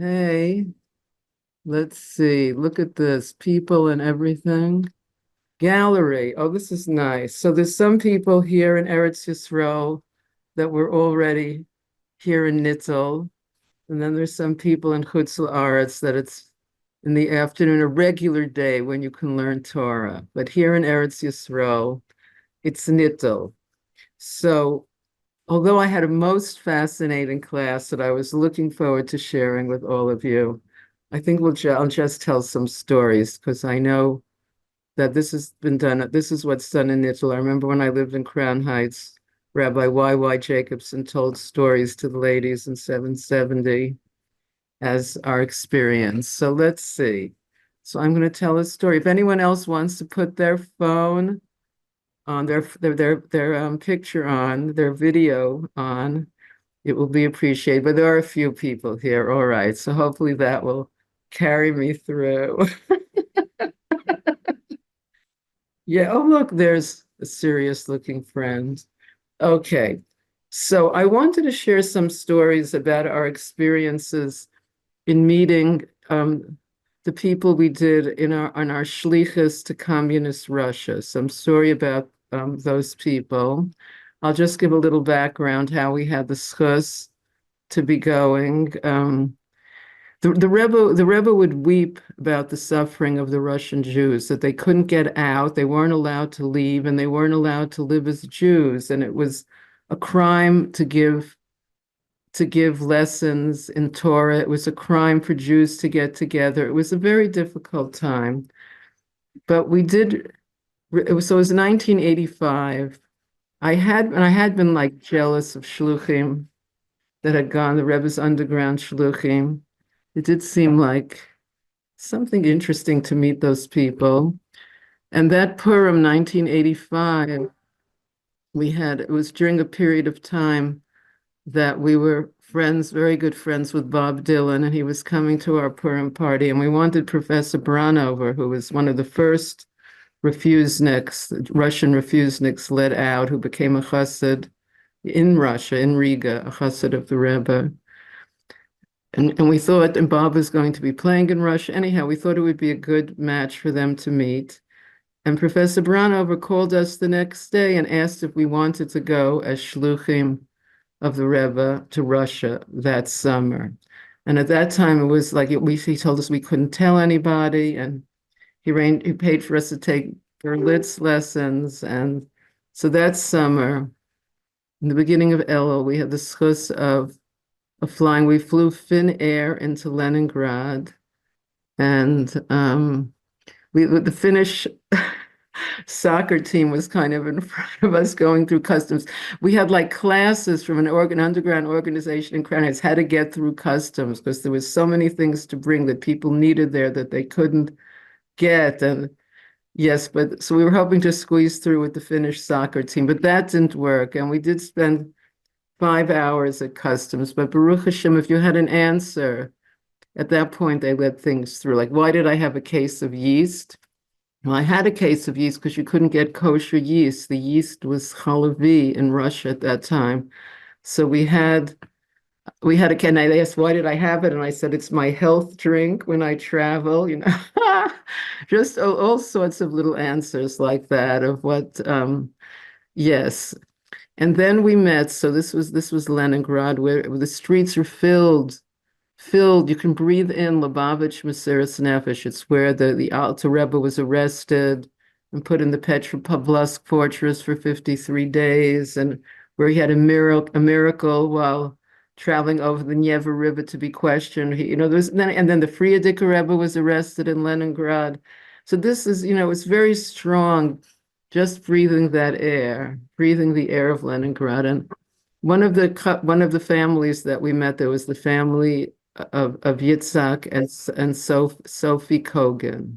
Hey, let's see. Look at this. People and everything. Gallery. Oh, this is nice. So there's some people here in Eretz Yisrael that were already here in Nitzel. And then there's some people in Chutz La'aretz that it's in the afternoon, a regular day when you can learn Torah. But here in Eretz Yisrael, it's Nitzel. So although I had a most fascinating class that I was looking forward to sharing with all of you, I think I'll just tell some stories because I know that this has been done. This is what's done in Israel. I remember when I lived in Crown Heights, Rabbi Y. Jacobson told stories to the ladies in 770 as our experience. So let's see. So I'm going to tell a story. If anyone else wants to put their phone on their picture on, their video on, it will be appreciated. But there are a few people here. All right. So hopefully that will carry me through. Yeah. Oh, look, there's a serious looking friend. Okay. So I wanted to share some stories about our experiences in meeting the people we did in our shlichus to communist Russia. So I'm sorry about those people. I'll just give a little background how we had the schus to be going. The Rebbe would weep about the suffering of the Russian Jews, that they couldn't get out, they weren't allowed to leave, and they weren't allowed to live as Jews. And it was a crime to give lessons in Torah. It was a crime for Jews to get together. It was a very difficult time. But we did, it was 1985. I had been like jealous of shluchim that had gone, the Rebbe's underground shluchim. It did seem like something interesting to meet those people. And that Purim 1985, it was during a period of time that we were friends, very good friends with Bob Dylan, and he was coming to our Purim party, and we wanted Professor Branover, who was one of the first Russian refuseniks let out, who became a chassid in Russia, in Riga, a chassid of the Rebbe. And we thought, and Bob was going to be playing in Russia. Anyhow, we thought it would be a good match for them to meet. And Professor Branover called us the next day and asked if we wanted to go as shluchim of the Rebbe to Russia that summer. And at that time, it was like he told us we couldn't tell anybody, and he paid for us to take Berlitz lessons. And so that summer, in the beginning of Elul, we had the schus of flying. We flew Finnair into Leningrad, and the Finnish soccer team was kind of in front of us going through customs. We had like classes from an underground organization in Crown Heights how to get through customs because there was so many things to bring that people needed there that they couldn't get. And yes, but so we were hoping to squeeze through with the Finnish soccer team, but that didn't work. And we did spend 5 hours at customs. But Baruch Hashem, if you had an answer, at that point they let things through. Like, why did I have a case of yeast? Well, I had a case of yeast because you couldn't get kosher yeast. The yeast was chalavi in Russia at that time. So we had a can. I asked, why did I have it? And I said, it's my health drink when I travel, just all sorts of little answers like that of what, yes. And then we met. So this was Leningrad, where the streets are filled. You can breathe in Lubavitch Mesiras Nefesh. It's where the Alter Rebbe was arrested and put in the Petropavlovsk fortress for 53 days, and where he had a miracle while traveling over the Neva River to be questioned. And then the Frierdiker Rebbe was arrested in Leningrad. So this is, it's very strong, just breathing that air, breathing the air of Leningrad. And one of the families that we met there was the family of Yitzhak and Sophie Kogan.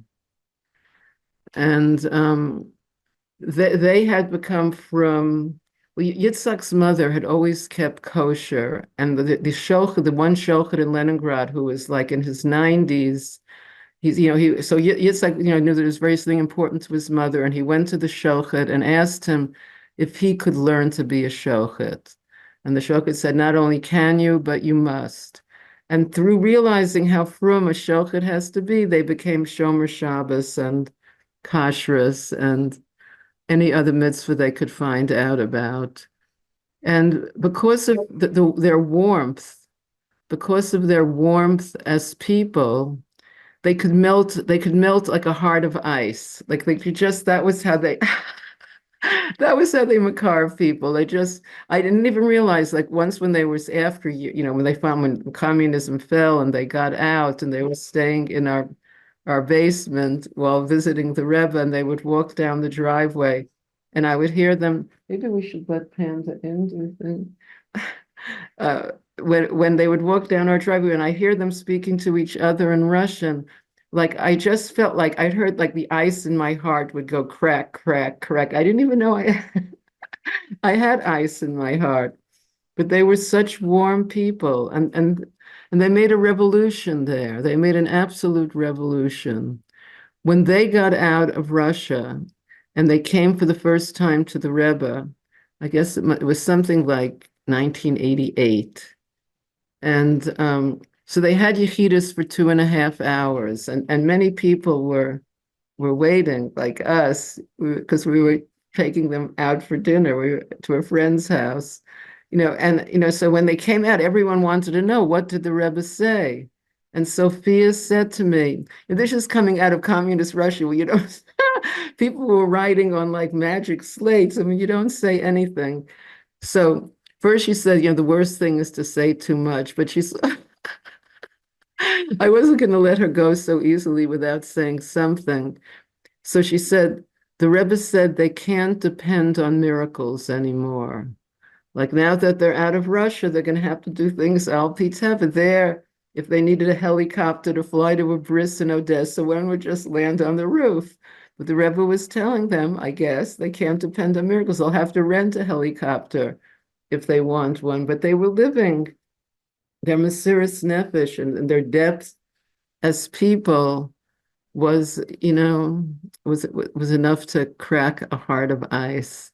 And they had become Yitzhak's mother had always kept kosher, and the one shochet in Leningrad who was like in his 90s, Yitzhak, knew that it was very something important to his mother, and he went to the shochet and asked him if he could learn to be a shochet. And the shochet said, not only can you, but you must. And through realizing how frum a shochet has to be, they became Shomer Shabbos and Kashrus and any other mitzvah they could find out about. And because of their warmth, because of their warmth as people, they could melt like a heart of ice. Like they could just, that was how they, that was how they carve people. I didn't even realize, like once when they was after when they found when communism fell and they got out and they were staying in our basement while visiting the Rebbe, and they would walk down the driveway and I would hear them, maybe we should let Panda in, do you think? uh, when they would walk down our driveway and I hear them speaking to each other in Russian, like I just felt like I'd heard like the ice in my heart would go crack, crack, crack. I didn't even know I had ice in my heart, but they were such warm people, and they made a revolution there. They made an absolute revolution. When they got out of Russia and they came for the first time to the Rebbe, I guess it was something like 1988. And so they had yechidus for 2.5 hours, and many people were waiting, like us, because we were taking them out for dinner. We were to a friend's house, and so when they came out, everyone wanted to know, what did the Rebbe say? And Sophia said to me, and this is coming out of communist Russia, where people were writing on like magic slates. I mean, you don't say anything. So first she said, the worst thing is to say too much, but I wasn't going to let her go so easily without saying something. So she said, the Rebbe said they can't depend on miracles anymore. Like now that they're out of Russia, they're going to have to do things al pi teva. There, if they needed a helicopter to fly to a bris in Odessa, one would just land on the roof. But the Rebbe was telling them, I guess, they can't depend on miracles. They'll have to rent a helicopter if they want one. But they were living their Mesiras Nefesh and their depth as people was enough to crack a heart of ice.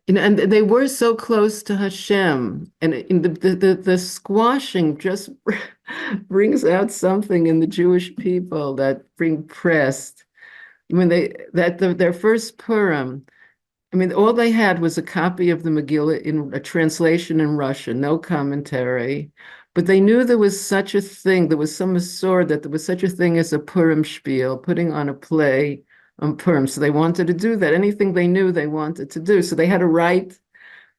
And they were so close to Hashem, and the squashing just brings out something in the Jewish people that bring pressed. When their first Purim, I mean, all they had was a copy of the Megillah in a translation in Russian, no commentary. But they knew there was such a thing, there was some asor that there was such a thing as a Purim spiel, putting on a play on Purim. So they wanted to do that. Anything they knew they wanted to do. So they had to write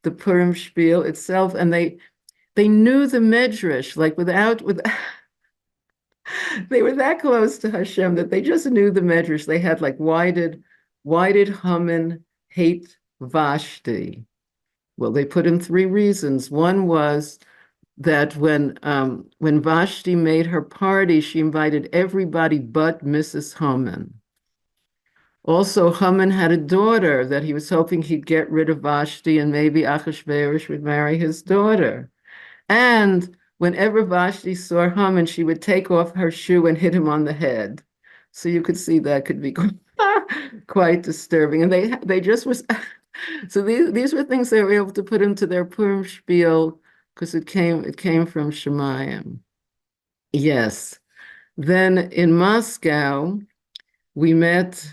the Purim spiel itself, and they knew the Medrash, like with they were that close to Hashem that they just knew the Medrash. They had like, why did Haman hate Vashti? Well, they put in 3 reasons. One was that when Vashti made her party, she invited everybody but Mrs. Haman. Also, Haman had a daughter that he was hoping he'd get rid of Vashti and maybe Achashverosh would marry his daughter. And whenever Vashti saw Haman, she would take off her shoe and hit him on the head. So you could see that could be quite disturbing. And they just was so these were things they were able to put into their Purim spiel because it came from Shemayim. Yes. Then in Moscow, we met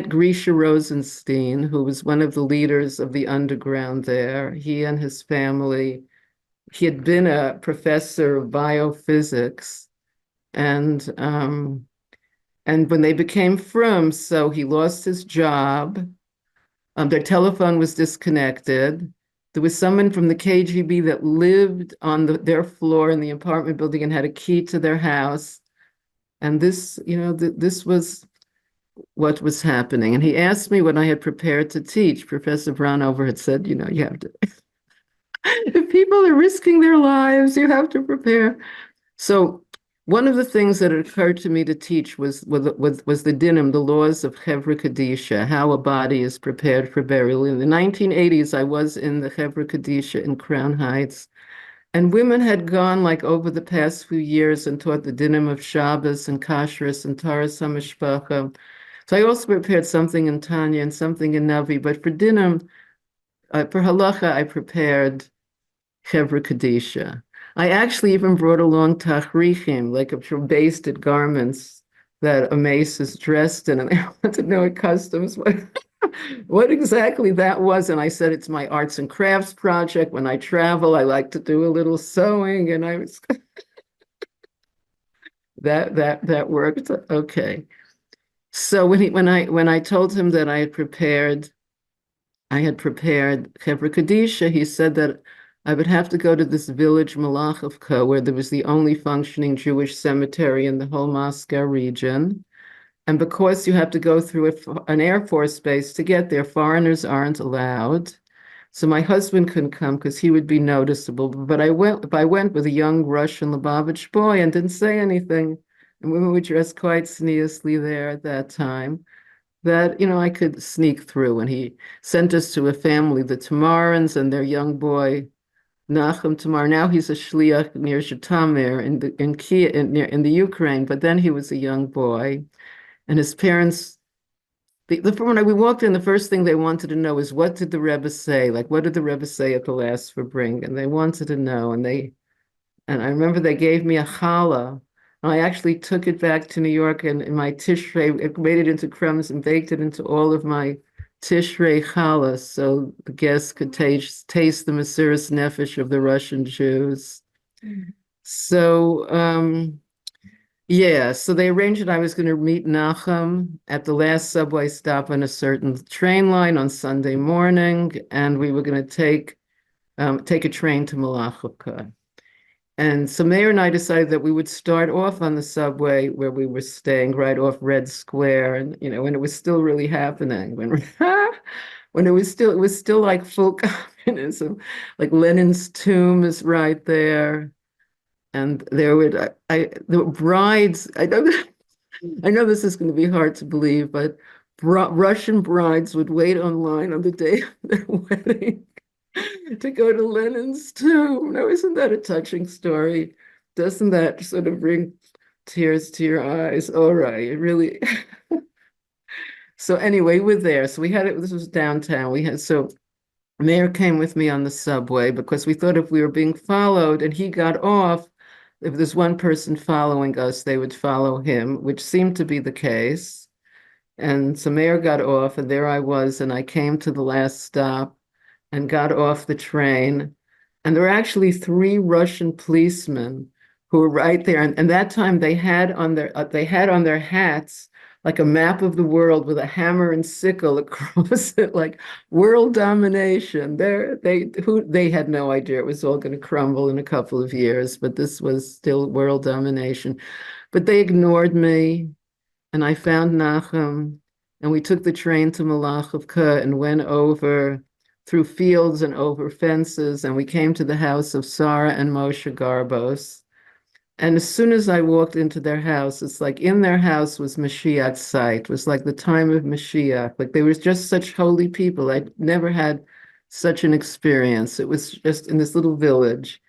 Grisha Rosenstein, who was one of the leaders of the underground there. He and his family, he had been a professor of biophysics, and when they became frum, so he lost his job. Their telephone was disconnected. There was someone from the KGB that lived on their floor in the apartment building and had a key to their house. And this, this was what was happening. And he asked me what I had prepared to teach. Professor Brownover had said, you have to, if people are risking their lives, you have to prepare. So one of the things that occurred to me to teach was the dinim, the laws of Chevra Kadisha, how a body is prepared for burial. In the 1980s, I was in the Chevra Kadisha in Crown Heights, and women had gone like over the past few years and taught the dinim of Shabbos and Kashrus and Taras HaMishpacha. So I also prepared something in Tanya and something in Navi, but for dinim, for halacha, I prepared Chevra Kadisha. I actually even brought along tachrichim, like basted garments that a mace is dressed in, and they wanted to know at customs what exactly that was. And I said, it's my arts and crafts project. When I travel, I like to do a little sewing, and I was that worked. Okay. So when I told him that I had prepared Chevra Kadisha. He said that I would have to go to this village Malachovka, where there was the only functioning Jewish cemetery in the whole Moscow region. And because you have to go through an Air Force base to get there, foreigners aren't allowed. So my husband couldn't come because he would be noticeable. But I went with a young Russian Lubavitch boy and didn't say anything. And women were dressed quite sneakily there at that time, that, I could sneak through. And he sent us to a family, the Tamarins, and their young boy, Nachum Tamar. Now he's a shliach near Zhytomyr in Kiev, in the Ukraine, but then he was a young boy. And his parents, when we walked in, the first thing they wanted to know is, what did the Rebbe say? Like, what did the Rebbe say at the last for bring? And they wanted to know. And I remember they gave me a challah. And I actually took it back to New York, and in my tishrei, it made it into crumbs and baked it into all of my tishrei challahs, so the guests could taste the Mesiras Nefesh of the Russian Jews. So, yeah, so they arranged that I was going to meet Nachum at the last subway stop on a certain train line on Sunday morning, and we were going to take a train to Malachovka. And so Mayor and I decided that we would start off on the subway where we were staying, right off Red Square, and when it was still really happening, when it was still like full communism, like Lenin's tomb is right there, and the brides. I know this is going to be hard to believe, but Russian brides would wait online on the day of their wedding to go to Lenin's tomb. Now, isn't that a touching story? Doesn't that sort of bring tears to your eyes? All right, it really. So anyway, we're there. So we had it. This was downtown. Mayor came with me on the subway because we thought if we were being followed and he got off, if there's one person following us, they would follow him, which seemed to be the case. And so Mayor got off, and there I was, and I came to the last stop and got off the train. And there were actually three Russian policemen who were right there. And that time they had on their hats like a map of the world with a hammer and sickle across it, like world domination. They had no idea it was all going to crumble in a couple of years, but this was still world domination. But they ignored me, and I found Nachum, and we took the train to Malachovka and went over through fields and over fences, and we came to the house of Sarah and Moshe Garbos. And as soon as I walked into their house, it's like in their house was Mashiach's sight. It was like the time of Mashiach. Like they were just such holy people. I'd never had such an experience. It was just in this little village.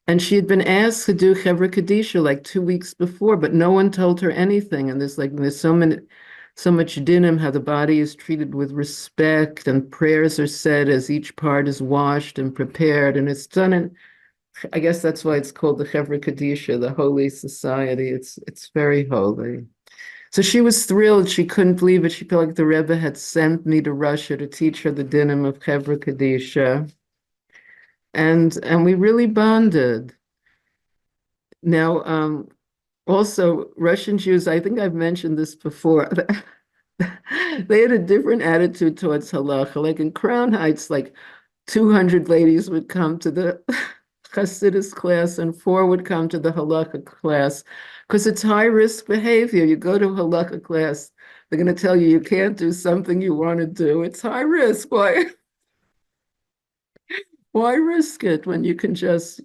And she had been asked to do Chevra Kadisha like 2 weeks before, but no one told her anything. And there's so much dinim, how the body is treated with respect, and prayers are said as each part is washed and prepared. And it's done in, I guess that's why it's called the Chevra Kadisha, the Holy Society. It's very holy. So she was thrilled. She couldn't believe it. She felt like the Rebbe had sent me to Russia to teach her the dinim of Chevra Kadisha. And we really bonded. Now, also, Russian Jews, I think I've mentioned this before, they had a different attitude towards halacha. Like in Crown Heights, like 200 ladies would come to the Hasidus class and 4 would come to the halakha class, because it's high risk behavior. You go to halakha class, they're going to tell you can't do something you want to do. It's high risk. Why risk it when you can just,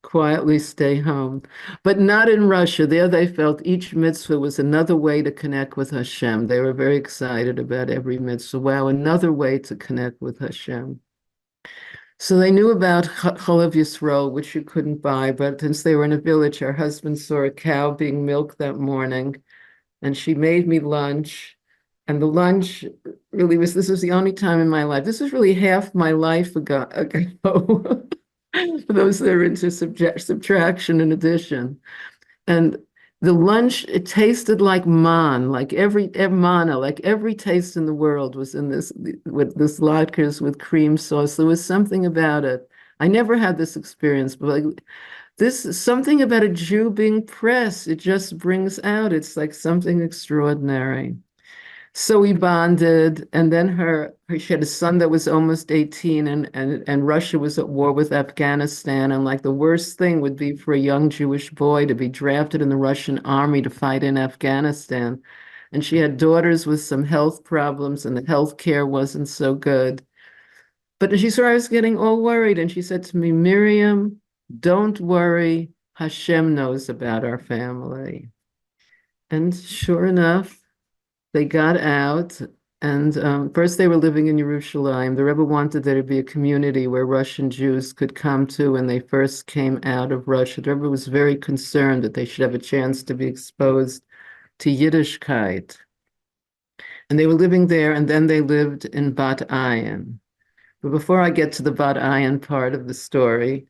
quietly stay home? But not in Russia. There they felt each mitzvah was another way to connect with Hashem. They were very excited about every mitzvah. Wow, another way to connect with Hashem. So they knew about Chalav Yisrael, which you couldn't buy, but since they were in a village, her husband saw a cow being milked that morning, and she made me lunch. And the lunch this was the only time in my life. This was really half my life ago. For those that are into subtraction and addition. And the lunch, it tasted like like manna, like every taste in the world was in this with this latkes with cream sauce. There was something about it. I never had this experience, but like this something about a Jew being pressed, it just brings out. It's like something extraordinary. So we bonded, and then she had a son that was almost 18, and Russia was at war with Afghanistan, and like the worst thing would be for a young Jewish boy to be drafted in the Russian army to fight in Afghanistan. And she had daughters with some health problems, and the health care wasn't so good. But she saw I was getting all worried, and she said to me, Miriam, don't worry, Hashem knows about our family. And sure enough, they got out, and first they were living in Jerusalem. The Rebbe wanted there to be a community where Russian Jews could come to when they first came out of Russia. The Rebbe was very concerned that they should have a chance to be exposed to Yiddishkeit. And they were living there, and then they lived in Bat Ayin. But before I get to the Bat Ayin part of the story,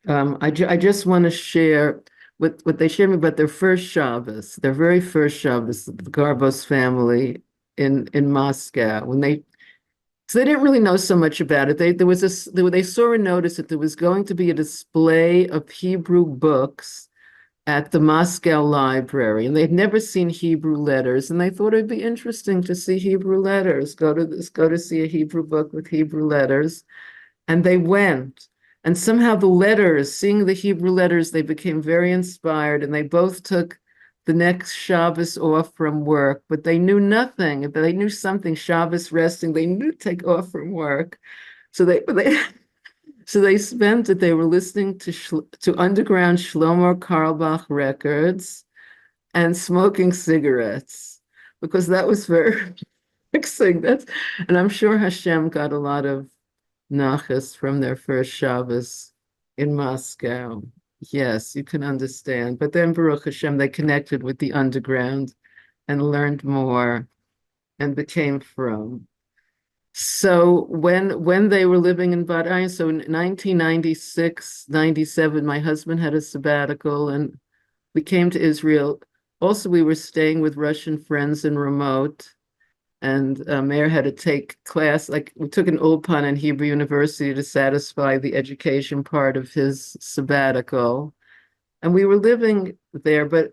I just want to share what they shared me about their first Shabbos, their very first Shabbos, the Garbos family in Moscow. So they didn't really know so much about it. They saw a notice that there was going to be a display of Hebrew books at the Moscow library, and they'd never seen Hebrew letters, and they thought it'd be interesting to see Hebrew letters. Go to see a Hebrew book with Hebrew letters. And they went. And somehow the letters, seeing the Hebrew letters, they became very inspired. And they both took the next Shabbos off from work, but they knew nothing. They knew something, Shabbos resting, they knew to take off from work. So so they spent it, they were listening to underground Shlomo Carlebach records and smoking cigarettes, because that was very fixing. And I'm sure Hashem got a lot of nachas from their first Shabbos in Moscow. Yes, you can understand. But then Baruch Hashem, they connected with the underground and learned more and became from. So when they were living in Bad Ayin, so in 1996, 97, my husband had a sabbatical and we came to Israel. Also, we were staying with Russian friends in remote. And Meir had to take class, like we took an Ulpan in Hebrew University to satisfy the education part of his sabbatical. And we were living there, but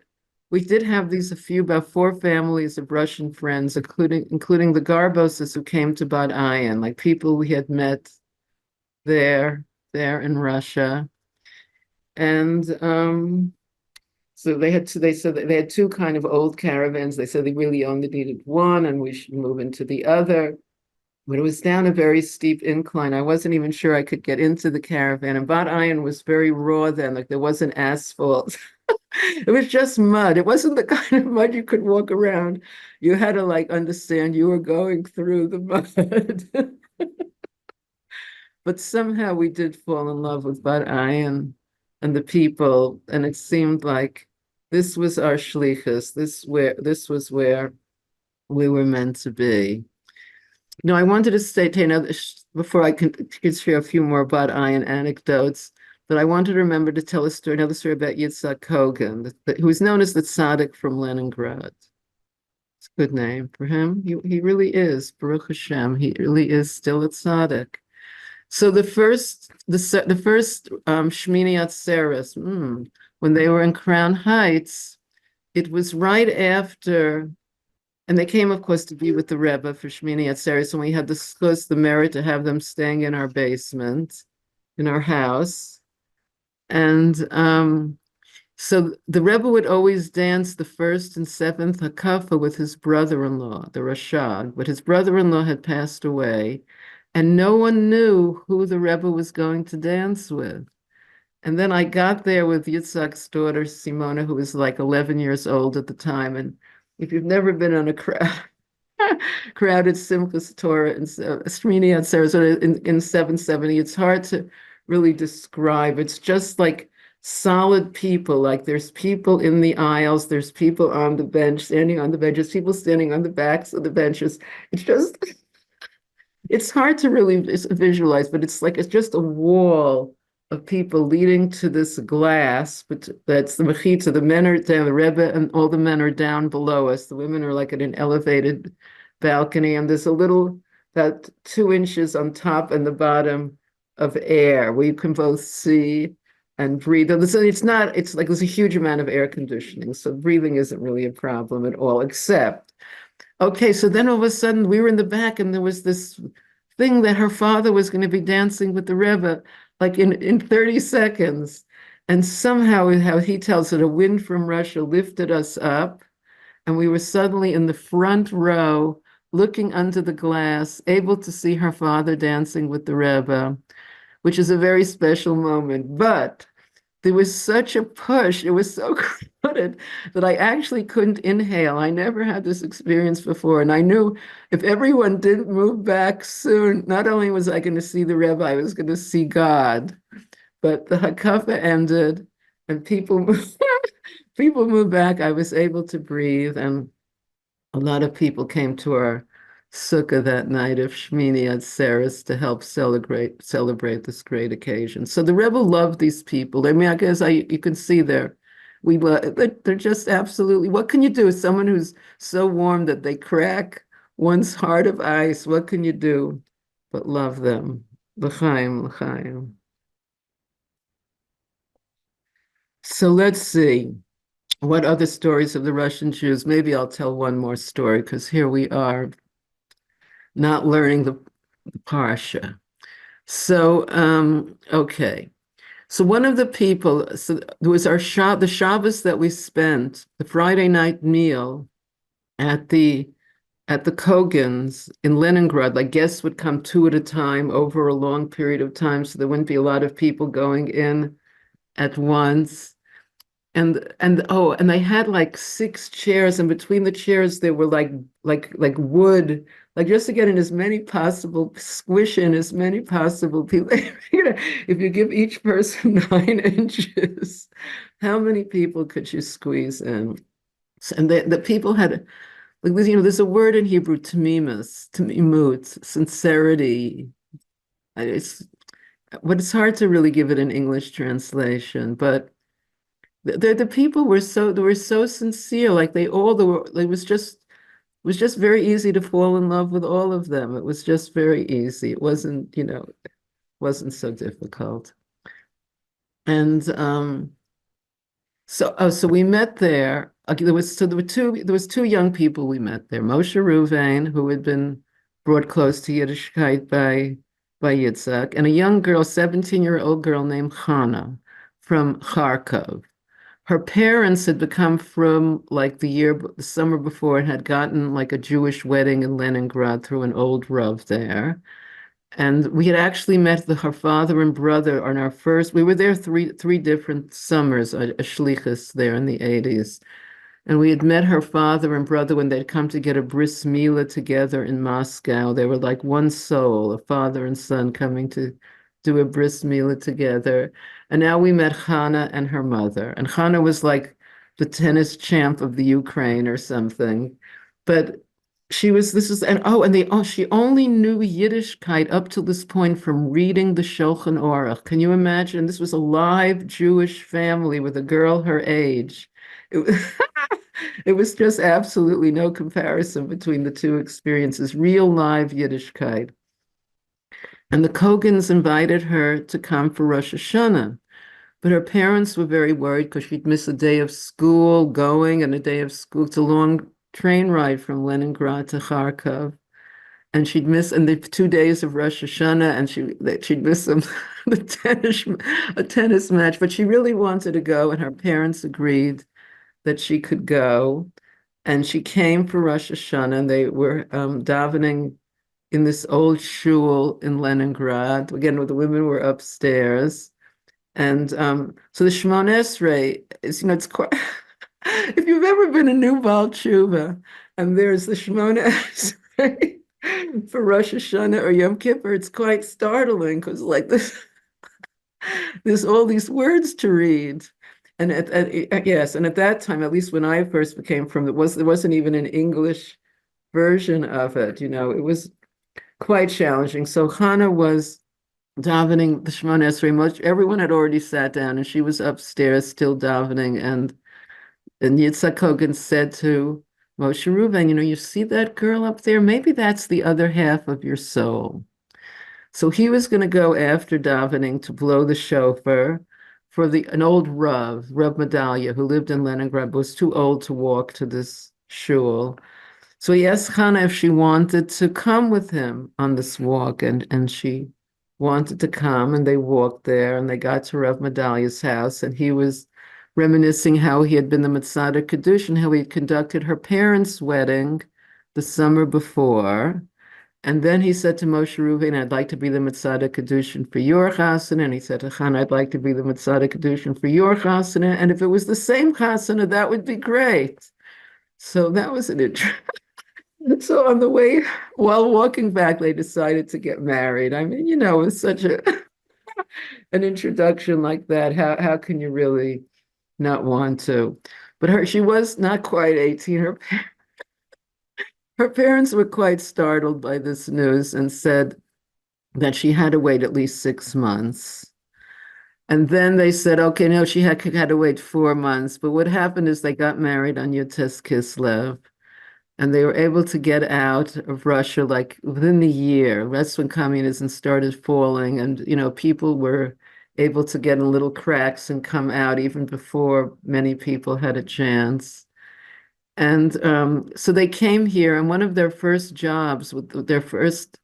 we did have about 4 families of Russian friends, including the Garboses who came to Bad Ayin, like people we had met there in Russia. And so they said that they had 2 kind of old caravans. They said they really only needed one and we should move into the other. But it was down a very steep incline. I wasn't even sure I could get into the caravan. And Bat Ayin was very raw then, like there wasn't asphalt. It was just mud. It wasn't the kind of mud you could walk around. You had to like understand you were going through the mud. But somehow we did fall in love with Bat Ayin and the people. And it seemed like this was our shlichus. This was where we were meant to be. No, I wanted to say to another before I could share a few more about Ayin anecdotes, but I wanted to remember to tell another story about Yitzhak Kogan, who was known as the Tzaddik from Leningrad. It's a good name for him. He really is, Baruch Hashem. He really is still a Tzaddik. So the first Shmini Atzeres, when they were in Crown Heights, it was right after. And they came, of course, to be with the Rebbe for Shmini Atzeres, and we had discussed the merit to have them staying in our basement, in our house. And so the Rebbe would always dance the 1st and 7th Hakafa with his brother-in-law, the Rashad, but his brother-in-law had passed away, and no one knew who the Rebbe was going to dance with. And then I got there with Yitzhak's daughter, Simona, who was like 11 years old at the time, and if you've never been on a crowded Simchas Torah in Shmini Atzeres in 770, it's hard to really describe. It's just like solid people. Like there's people in the aisles, there's people on the bench, standing on the benches, people standing on the backs of the benches. It's hard to really visualize, but it's just a wall of people leading to this glass, but that's the mechitza. The men are down, the Rebbe and all the men are down below us. The women are like at an elevated balcony, and there's a little, about 2 inches on top and the bottom of air where you can both see and breathe. And so it's not, it's like there's a huge amount of air conditioning, so breathing isn't really a problem at all, except, okay, so then all of a sudden we were in the back and there was this thing that her father was going to be dancing with the Rebbe like in 30 seconds. And somehow, how he tells it, a wind from Russia lifted us up, and we were suddenly in the front row, looking under the glass, able to see her father dancing with the Rebbe, which is a very special moment. But there was such a push, it was so crowded that I actually couldn't inhale. I never had this experience before. And I knew if everyone didn't move back soon, not only was I going to see the Rebbe, I was going to see God. But the Hakafa ended and people moved back. I was able to breathe, and a lot of people came to our sukkah that night of Shmini Atzeres to help celebrate this great occasion. So the Rebbe loved these people. I mean, I guess you can see they're just absolutely. What can you do with someone who's so warm that they crack one's heart of ice? What can you do but love them? L'chaim, l'chaim. So let's see. What other stories of the Russian Jews? Maybe I'll tell one more story because here we are not learning the Parsha. So, okay. So one of the people, so there was the Shabbos that we spent, the Friday night meal at the Kogans in Leningrad. Like guests would come two at a time over a long period of time, so there wouldn't be a lot of people going in at once. And they had like 6 chairs, and between the chairs there were like wood, like just to get in as many possible, squish in as many possible people. If you give each person 9 inches, how many people could you squeeze in? And the people had, like, there's a word in Hebrew, tamimut, sincerity. It's hard to really give it an English translation, but the people were so sincere. Like it was just very easy to fall in love with all of them. It was just very easy. It wasn't so difficult. And so we met there. Okay, there was two young people we met there. Moshe Ruvain, who had been brought close to Yiddishkeit by Yitzhak, and a young girl, 17-year-old girl named Chana from Kharkov. Her parents had become from like the summer before, and had gotten like a Jewish wedding in Leningrad through an old Rav there. And we had actually met her father and brother on our first, we were there three different summers, a shlichus there in the 80s. And we had met her father and brother when they'd come to get a bris milah together in Moscow. They were like one soul, a father and son coming to do a bris milah together. And now we met Chana and her mother. And Chana was like the tennis champ of the Ukraine or something. But she only knew Yiddishkeit up to this point from reading the Shulchan Aruch. Can you imagine? This was a live Jewish family with a girl her age. It was just absolutely no comparison between the two experiences, real live Yiddishkeit. And the Kogans invited her to come for Rosh Hashanah. But her parents were very worried because she'd miss a day of school going and a day of school. It's a long train ride from Leningrad to Kharkov. And she'd miss and the 2 days of Rosh Hashanah, and she'd miss a tennis match. But she really wanted to go, and her parents agreed that she could go. And she came for Rosh Hashanah, and they were davening in this old shul in Leningrad. Again, where the women were upstairs. And so the Shemona Esrei is, it's quite, if you've ever been a new Baal Tshuva, and there's the Shemona Esrei for Rosh Hashanah or Yom Kippur, it's quite startling because like there's all these words to read. And yes, and at that time, at least when I first became from there wasn't even an English version of it. It was quite challenging. So Hannah was davening the Shemona Esrei. Everyone had already sat down, and she was upstairs still davening. And Yitzhak Kogan said to Moshe Reuben, you see that girl up there? Maybe that's the other half of your soul. So he was going to go after davening to blow the shofar for an old Rav Medalia, who lived in Leningrad, but was too old to walk to this shul. So he asked Hannah if she wanted to come with him on this walk, and she wanted to come, and they walked there, and they got to Rav Medalia's house, and he was reminiscing how he had been the Mitzvah Kiddush and how he had conducted her parents' wedding the summer before. And then he said to Moshe Reuven, I'd like to be the Mitzvah Kedushin for your chasana. And he said to Hannah, I'd like to be the Mitzvah Kedushin for your chasana. And if it was the same chasana, that would be great. So that was an interesting. So on the way, while walking back, they decided to get married. I mean, with such an introduction like that, how can you really not want to? But she was not quite 18. Her parents were quite startled by this news and said that she had to wait at least 6 months. And then they said, okay, no, she had to wait 4 months. But what happened is they got married on Yud Kislev, and they were able to get out of Russia like within the year. That's when communism started falling, and people were able to get in little cracks and come out even before many people had a chance. And so they came here, and one of their first jobs with their first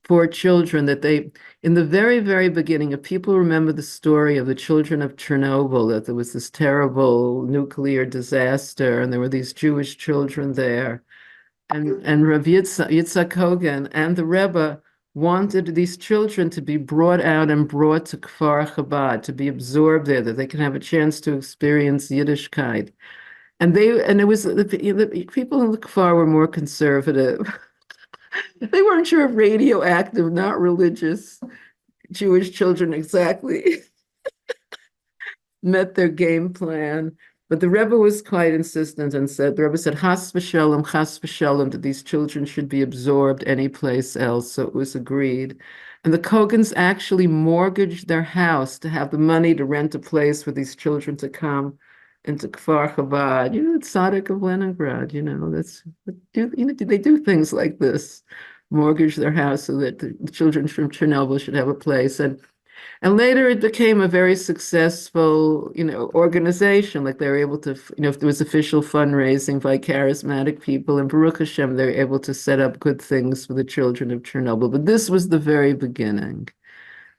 four children in the very, very beginning, if people remember the story of the children of Chernobyl, that there was this terrible nuclear disaster, and there were these Jewish children there. And Rav Yitzhak Kogan and the Rebbe wanted these children to be brought out and brought to Kfar Chabad, to be absorbed there, that they can have a chance to experience Yiddishkeit. And it was the people in the Kfar were more conservative. They weren't sure if radioactive, not religious Jewish children exactly met their game plan. But the Rebbe was quite insistent and the Rebbe said, chas v'shalom, that these children should be absorbed anyplace else. So it was agreed. And the Kogans actually mortgaged their house to have the money to rent a place for these children to come into Kfar Chabad. The Tzaddik of Leningrad, they do things like this, mortgage their house so that the children from Chernobyl should have a place. And later it became a very successful, organization. Like they were able to, if there was official fundraising by charismatic people, and Baruch Hashem, they were able to set up good things for the children of Chernobyl. But this was the very beginning.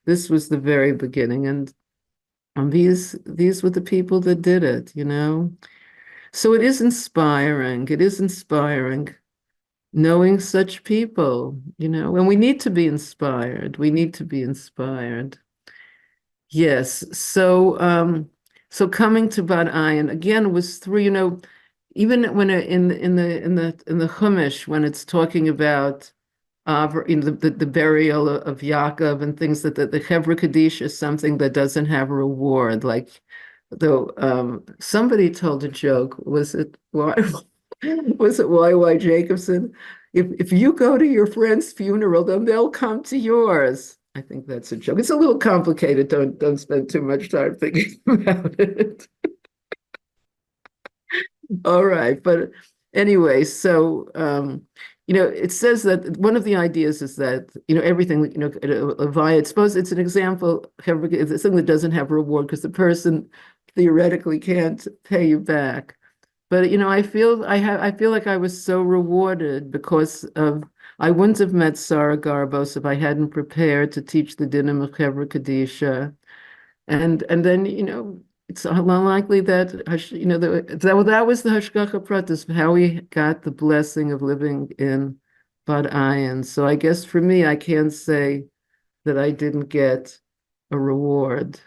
This was the very beginning. And these were the people that did it, So it is inspiring. It is inspiring knowing such people, and we need to be inspired. We need to be inspired. Yes. So coming to Bad Ayin again was through, even when in the Chumash, when it's talking about the burial of Yakov and things that the Chevra Kaddish is something that doesn't have a reward. Like though somebody told a joke, was it Y.Y. Jacobson? If you go to your friend's funeral, then they'll come to yours. I think that's a joke. It's a little complicated. Don't spend too much time thinking about it. All right, but anyway, so it says that one of the ideas is that everything via. Suppose it's an example. It's something that doesn't have a reward because the person theoretically can't pay you back. But I feel like I was so rewarded because I wouldn't have met Sarah Garbos if I hadn't prepared to teach the Dinam of Chevra Kadisha, and then it's unlikely that that was the Hashgacha Pratis, how we got the blessing of living in Bad Ayin. So I guess for me, I can't say that I didn't get a reward.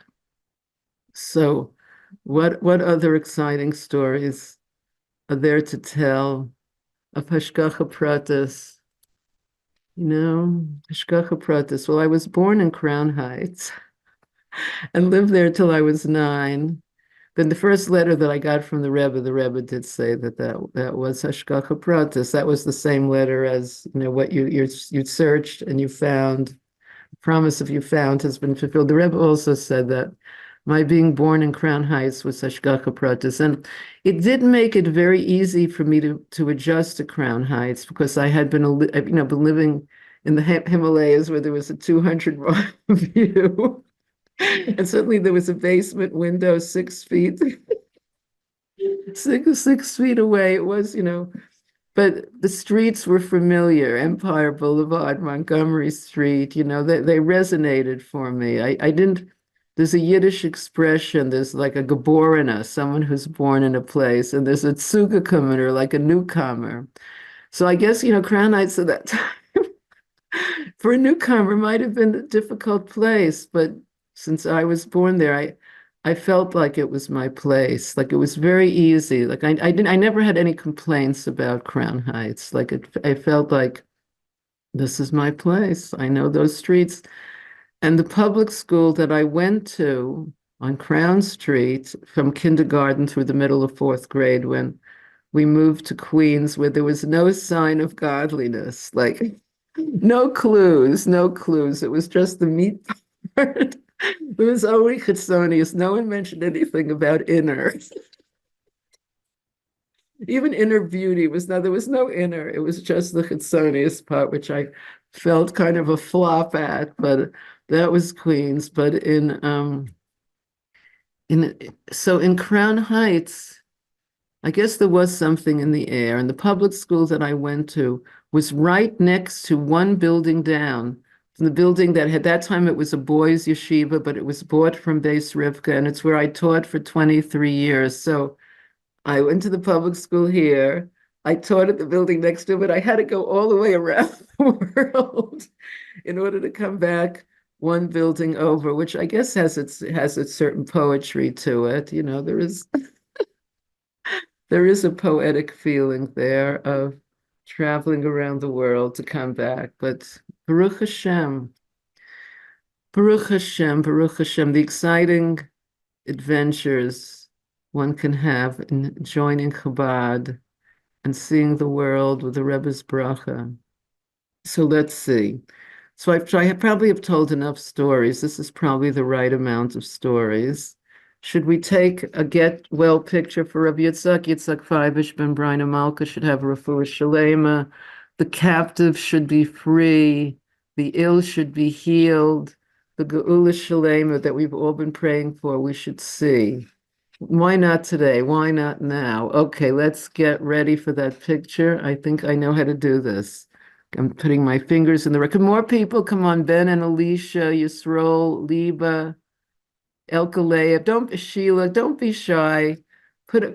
So what other exciting stories are there to tell of Hashgacha Pratis? Hashgacha Pratis. Well, I was born in Crown Heights and lived there till I was 9. Then the first letter that I got from the Rebbe did say that was Hashgacha Pratis. That was the same letter as what you searched and you found promise of you found has been fulfilled. The Rebbe also said that my being born in Crown Heights was Hashgacha Pratis, and it did make it very easy for me to adjust to Crown Heights because I had been been living in the Himalayas where there was a 200 mile view, and suddenly there was a basement window 6 feet, 6 feet away. It was, but the streets were familiar. Empire Boulevard, Montgomery Street, they resonated for me. I didn't, there's a Yiddish expression, there's like a geborene, someone who's born in a place, and there's a Zugekommener, like a newcomer. So I guess, Crown Heights at that time, for a newcomer, might have been a difficult place, but since I was born there, I felt like it was my place. Like it was very easy. Like I never had any complaints about Crown Heights. Like I felt like this is my place. I know those streets. And the public school that I went to on Crown Street from kindergarten through the middle of fourth grade, when we moved to Queens, where there was no sign of godliness, like no clues, no clues. It was just the meat part. It was only Chitzonius. No one mentioned anything about inner. Even inner beauty was there was no inner. It was just the Chitzonius part, which I felt kind of a flop at, but that was Queens. But in Crown Heights, I guess there was something in the air. And the public school that I went to was right next to one building down from the building that had that time it was a boys' yeshiva, but it was bought from Beis Rivka, and it's where I taught for 23 years. So I went to the public school here. I taught at the building next to it, but I had to go all the way around the world in order to come back one building over, which I guess has its certain poetry to it. There is a poetic feeling there of traveling around the world to come back. But Baruch Hashem, Baruch Hashem, Baruch Hashem, the exciting adventures one can have in joining Chabad and seeing the world with the Rebbe's bracha. So let's see. So I probably have told enough stories. This is probably the right amount of stories. Should we take a get well picture for Rabbi Yitzhak? Yitzhak Feibish ben Brina Malka should have a refuah shalema. The captive should be free. The ill should be healed. The geula shalema that we've all been praying for, we should see. Why not today? Why not now? Okay, let's get ready for that picture. I think I know how to do this. I'm putting my fingers in the record. More people, come on, Ben and Alicia, Yisroel, Liba, Elkaleya, Sheila, don't be shy.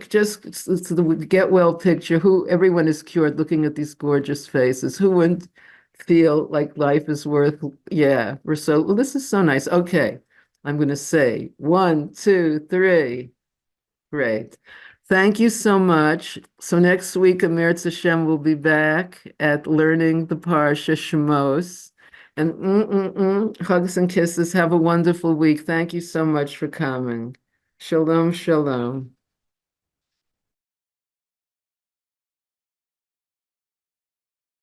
Just the get well picture. Everyone is cured looking at these gorgeous faces. Who wouldn't feel like life is worth, yeah, well, this is so nice. Okay, I'm going to say 1, 2, 3. Great. Thank you so much. So next week, Amir Hashem will be back at learning the Parsha Shemos. And hugs and kisses. Have a wonderful week. Thank you so much for coming. Shalom, shalom.